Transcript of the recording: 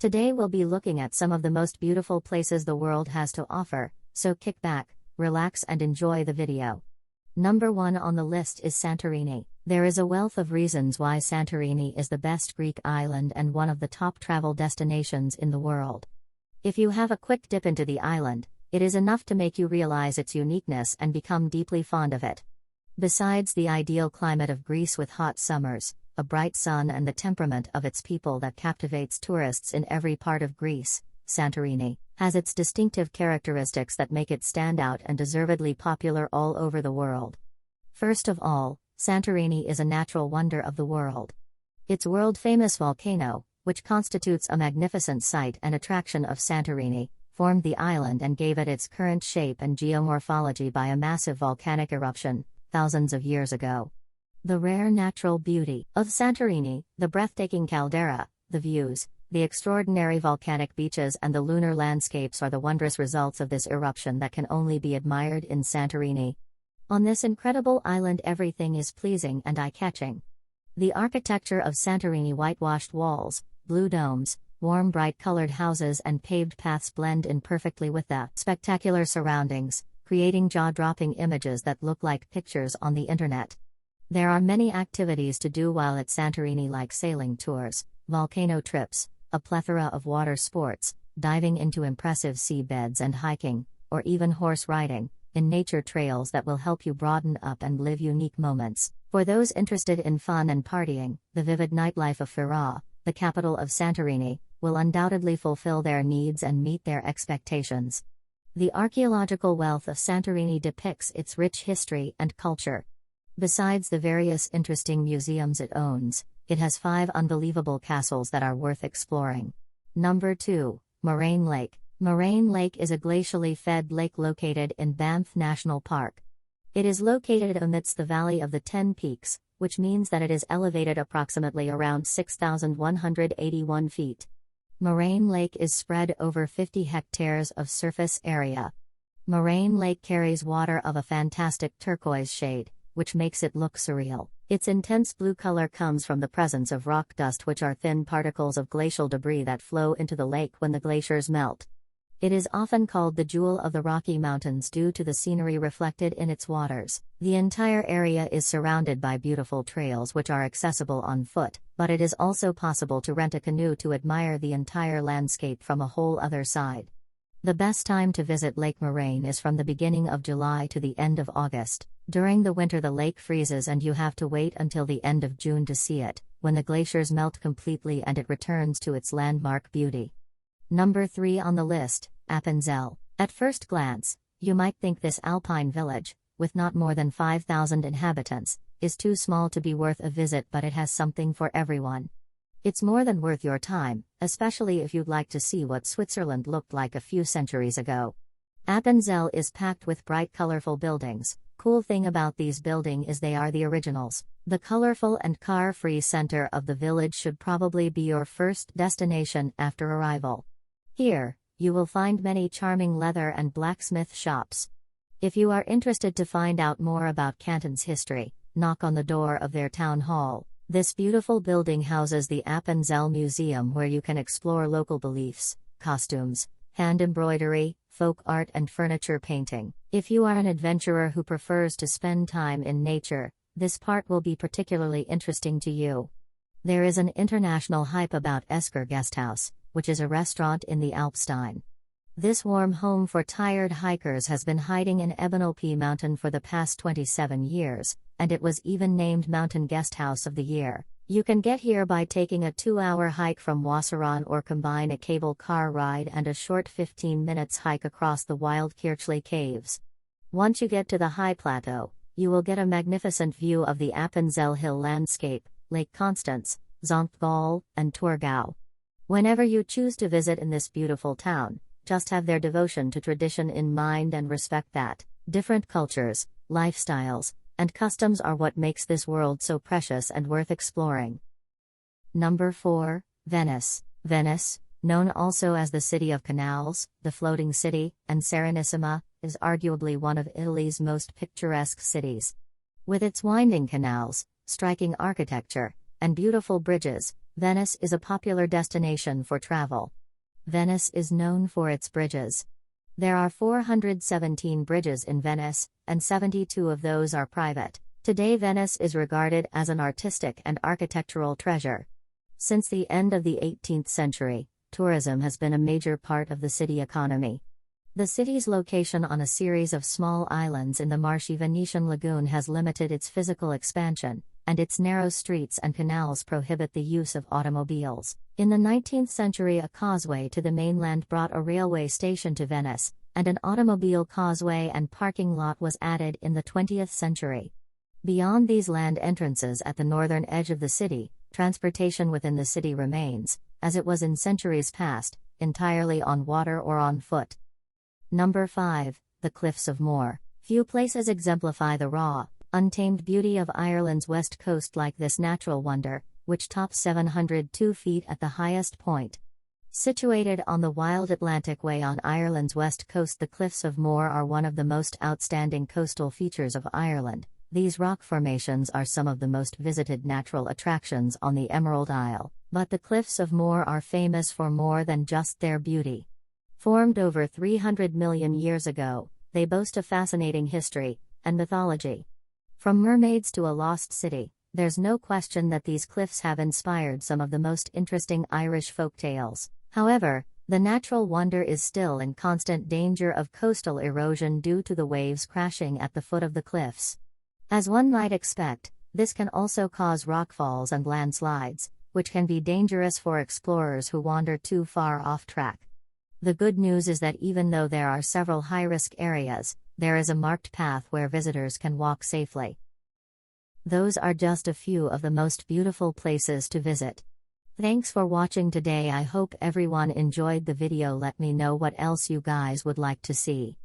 Today we'll be looking at some of the most beautiful places the world has to offer, so kick back, relax and enjoy the video. Number 1 on the list is Santorini. There is a wealth of reasons why Santorini is the best Greek island and one of the top travel destinations in the world. If you have a quick dip into the island, it is enough to make you realize its uniqueness and become deeply fond of it. Besides the ideal climate of Greece with hot summers, a bright sun and the temperament of its people that captivates tourists in every part of Greece, Santorini has its distinctive characteristics that make it stand out and deservedly popular all over the world. First of all, Santorini is a natural wonder of the world. Its world-famous volcano, which constitutes a magnificent site and attraction of Santorini, formed the island and gave it its current shape and geomorphology by a massive volcanic eruption, thousands of years ago. The rare natural beauty of Santorini, the breathtaking caldera, the views, the extraordinary volcanic beaches and the lunar landscapes are the wondrous results of this eruption that can only be admired in Santorini. On this incredible island everything is pleasing and eye-catching. The architecture of Santorini, whitewashed walls, blue domes, warm bright-colored houses and paved paths blend in perfectly with the spectacular surroundings, creating jaw-dropping images that look like pictures on the internet. There are many activities to do while at Santorini, like sailing tours, volcano trips, a plethora of water sports, diving into impressive seabeds and hiking, or even horse riding, in nature trails that will help you broaden up and live unique moments. For those interested in fun and partying, the vivid nightlife of Fira, the capital of Santorini, will undoubtedly fulfill their needs and meet their expectations. The archaeological wealth of Santorini depicts its rich history and culture. Besides the various interesting museums it owns, it has 5 unbelievable castles that are worth exploring. Number 2, Moraine Lake. Moraine Lake is a glacially fed lake located in Banff National Park. It is located amidst the Valley of the 10 Peaks, which means that it is elevated approximately around 6,181 feet. Moraine Lake is spread over 50 hectares of surface area. Moraine Lake carries water of a fantastic turquoise shade, which makes it look surreal. Its intense blue color comes from the presence of rock dust, which are thin particles of glacial debris that flow into the lake when the glaciers melt. It is often called the Jewel of the Rocky Mountains due to the scenery reflected in its waters. The entire area is surrounded by beautiful trails which are accessible on foot, but it is also possible to rent a canoe to admire the entire landscape from a whole other side. The best time to visit Lake Moraine is from the beginning of July to the end of August. During the winter the lake freezes and you have to wait until the end of June to see it, when the glaciers melt completely and it returns to its landmark beauty. Number 3 on the list, Appenzell. At first glance, you might think this alpine village, with not more than 5,000 inhabitants, is too small to be worth a visit, but it has something for everyone. It's more than worth your time, especially if you'd like to see what Switzerland looked like a few centuries ago. Appenzell is packed with bright colorful buildings. Cool thing about these buildings is they are the originals. The colorful and car-free center of the village should probably be your first destination after arrival. Here, you will find many charming leather and blacksmith shops. If you are interested to find out more about Canton's history, knock on the door of their town hall. This beautiful building houses the Appenzell Museum, where you can explore local beliefs, costumes, hand embroidery, folk art and furniture painting. If you are an adventurer who prefers to spend time in nature, this part will be particularly interesting to you. There is an international hype about Esker Guesthouse, which is a restaurant in the Alpstein. This warm home for tired hikers has been hiding in Ebenalp Mountain for the past 27 years, and it was even named Mountain Guesthouse of the Year. You can get here by taking a 2-hour hike from Wasseron or combine a cable car ride and a short 15 minutes hike across the wild Kirchley Caves. Once you get to the high plateau, you will get a magnificent view of the Appenzell Hill landscape, Lake Constance, Zontgall, and Torgau. Whenever you choose to visit in this beautiful town, just have their devotion to tradition in mind and respect that different cultures, lifestyles, and customs are what makes this world so precious and worth exploring. Number 4, Venice. Venice, known also as the City of Canals, the Floating City, and Serenissima, is arguably one of Italy's most picturesque cities. With its winding canals, striking architecture, and beautiful bridges, Venice is a popular destination for travel. Venice is known for its bridges. There are 417 bridges in Venice, and 72 of those are private. Today, Venice is regarded as an artistic and architectural treasure. Since the end of the 18th century, tourism has been a major part of the city economy. The city's location on a series of small islands in the marshy Venetian lagoon has limited its physical expansion, and its narrow streets and canals prohibit the use of automobiles. In the 19th century, a causeway to the mainland brought a railway station to Venice, and an automobile causeway and parking lot was added in the 20th century. Beyond these land entrances at the northern edge of the city, transportation within the city remains, as it was in centuries past, entirely on water or on foot. Number 5. The Cliffs of Moher. Few places exemplify the raw, untamed beauty of Ireland's west coast like this natural wonder, which tops 702 feet at the highest point. Situated on the wild Atlantic Way on Ireland's west coast, the Cliffs of Moher are one of the most outstanding coastal features of Ireland. These rock formations are some of the most visited natural attractions on the Emerald Isle, but the Cliffs of Moher are famous for more than just their beauty. Formed over 300 million years ago, they boast a fascinating history and mythology. From mermaids to a lost city, there's no question that these cliffs have inspired some of the most interesting Irish folk tales. However, the natural wonder is still in constant danger of coastal erosion due to the waves crashing at the foot of the cliffs. As one might expect, this can also cause rockfalls and landslides, which can be dangerous for explorers who wander too far off track. The good news is that even though there are several high-risk areas, there is a marked path where visitors can walk safely. Those are just a few of the most beautiful places to visit. Thanks for watching today. I hope everyone enjoyed the video. Let me know what else you guys would like to see.